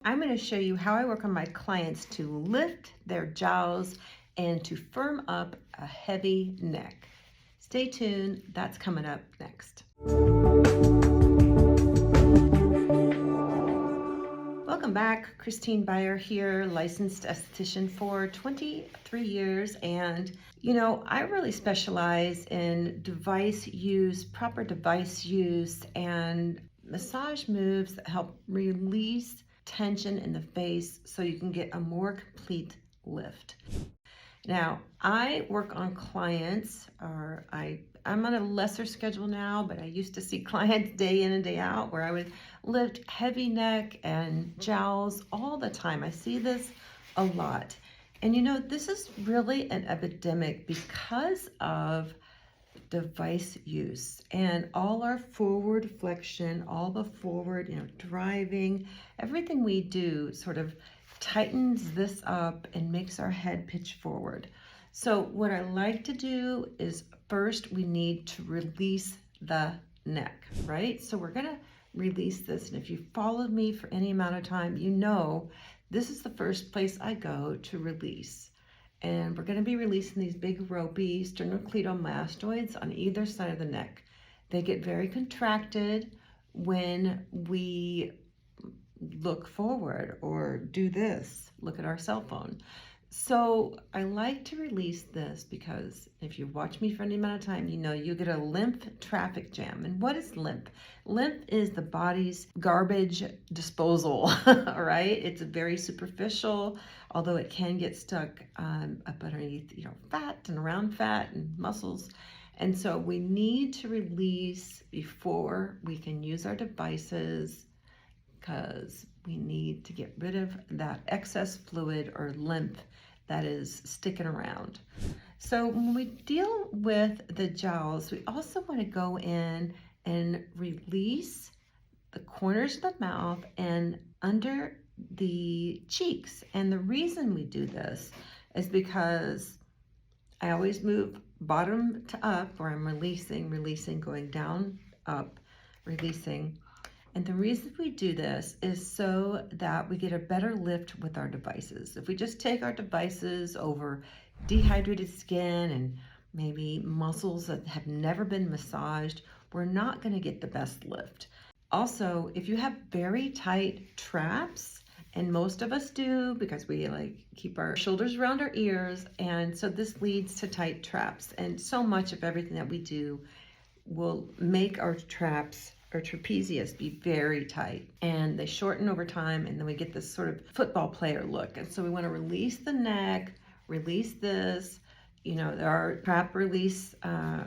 I'm going to show you how I work on my clients to lift their jowls and to firm up a heavy neck. Stay tuned, that's coming up next. Welcome back, Christine Byer here, licensed esthetician for 23 years. And I really specialize in device use, proper device use, and massage moves that help release tension in the face so you can get a more complete lift. Now, I work on clients, or I'm on a lesser schedule now, but I used to see clients day in and day out where I would lift heavy neck and jowls all the time. I see this a lot. And this is really an epidemic because of device use and all our forward flexion, all the forward, driving, everything we do sort of tightens this up and makes our head pitch forward. So what I like to do is first we need to release the neck, right? So we're gonna release this, and if you followed me for any amount of time, this is the first place I go to release. And we're going to be releasing these big ropey sternocleidomastoids on either side of the neck. They get very contracted when we look forward or do this, look at our cell phone. So I like to release this because if you watch me for any amount of time, you get a lymph traffic jam. And what is lymph? Lymph is the body's garbage disposal, all right? It's very superficial, although it can get stuck up underneath, fat and around fat and muscles. And so we need to release before we can use our devices, because we need to get rid of that excess fluid or lymph that is sticking around. So when we deal with the jowls, we also want to go in and release the corners of the mouth and under the cheeks. And the reason we do this is because I always move bottom to up, where I'm releasing, going down, up, releasing. And the reason we do this is so that we get a better lift with our devices. If we just take our devices over dehydrated skin and maybe muscles that have never been massaged, we're not going to get the best lift. Also, if you have very tight traps, and most of us do because we keep our shoulders around our ears, and so this leads to tight traps. And so much of everything that we do will make our traps or trapezius be very tight, and they shorten over time, and then we get this sort of football player look. And so we want to release the neck, release this. There are trap release.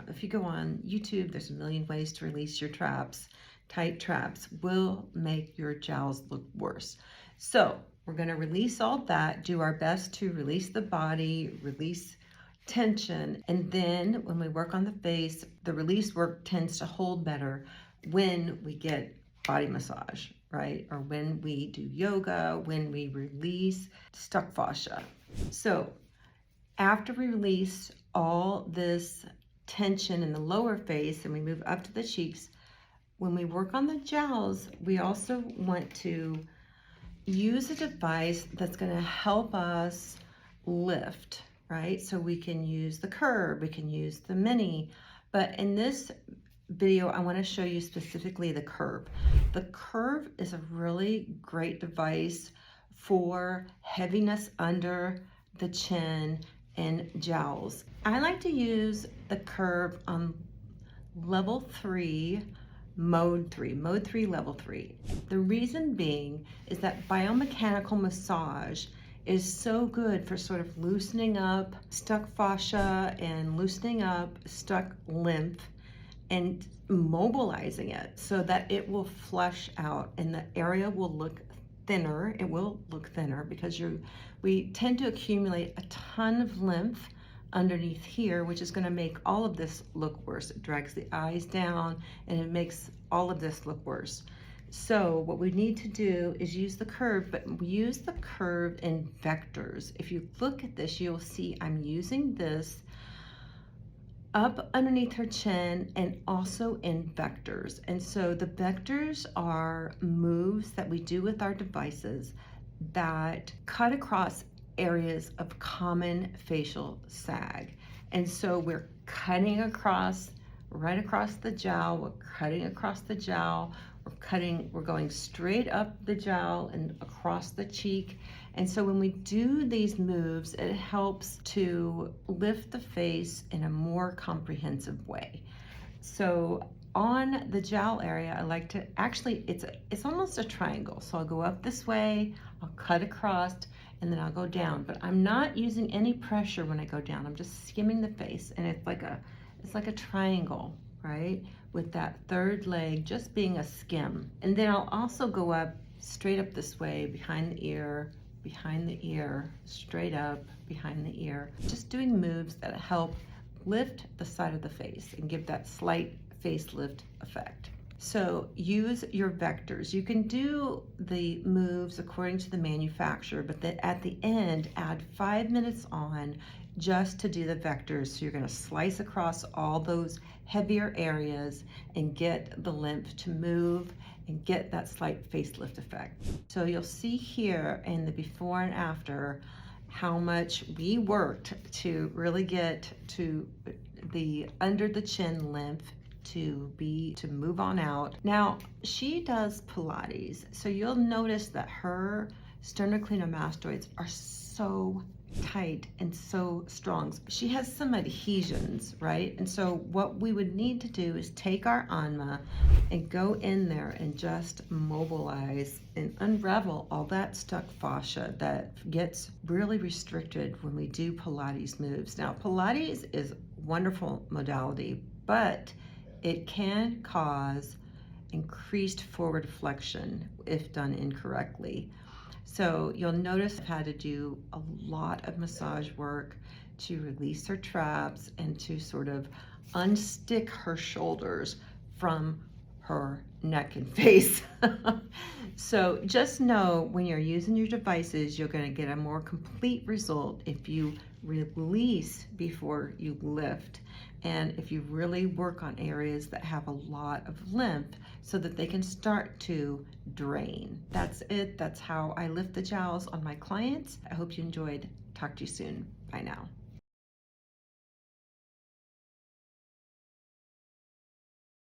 If you go on YouTube, there's a million ways to release your traps. Tight traps will make your jowls look worse. So we're going to release all that, do our best to release the body, release tension, and then when we work on the face, the release work tends to hold better when we get body massage, right? Or when we do yoga, when we release stuck fascia. So after we release all this tension in the lower face and we move up to the cheeks, when we work on the jowls, we also want to use a device that's going to help us lift, right? So we can use the curve, we can use the mini, but in this video, I want to show you specifically the curve. The curve is a really great device for heaviness under the chin and jowls. I like to use the curve on level 3, mode 3, level 3. The reason being is that biomechanical massage is so good for sort of loosening up stuck fascia and loosening up stuck lymph and mobilizing it so that it will flush out and the area will look thinner. It will look thinner because we tend to accumulate a ton of lymph underneath here, which is going to make all of this look worse. It drags the eyes down and it makes all of this look worse. So what we need to do is use the curve, but we use the curve in vectors. If you look at this, you'll see I'm using this up underneath her chin and also in vectors. And so the vectors are moves that we do with our devices that cut across areas of common facial sag. And so we're cutting across, right across the jowl, we're cutting across the jowl, we're going straight up the jowl and across the cheek. And so when we do these moves, it helps to lift the face in a more comprehensive way. So on the jowl area, I like to, actually, it's almost a triangle. So I'll go up this way, I'll cut across, and then I'll go down. But I'm not using any pressure when I go down. I'm just skimming the face, and it's like a triangle, right? With that third leg just being a skim. And then I'll also go up, straight up this way, behind the ear, straight up, behind the ear. Just doing moves that help lift the side of the face and give that slight facelift effect. So use your vectors. You can do the moves according to the manufacturer, but then at the end, add 5 minutes on just to do the vectors. So you're gonna slice across all those heavier areas and get the lymph to move and get that slight facelift effect. So you'll see here in the before and after how much we worked to really get to the under the chin lymph to move on out. Now, she does Pilates, so you'll notice that her sternocleidomastoids are so tight and so strong. She has some adhesions, right? And so what we would need to do is take our Anma and go in there and just mobilize and unravel all that stuck fascia that gets really restricted when we do Pilates moves. Now, Pilates is a wonderful modality, but it can cause increased forward flexion if done incorrectly. So you'll notice I've had to do a lot of massage work to release her traps and to sort of unstick her shoulders from her neck and face. So just know when you're using your devices, you're going to get a more complete result if you release before you lift, and if you really work on areas that have a lot of lymph so that they can start to drain. That's it. That's how I lift the jowls on my clients. I hope you enjoyed. Talk to you soon. Bye now.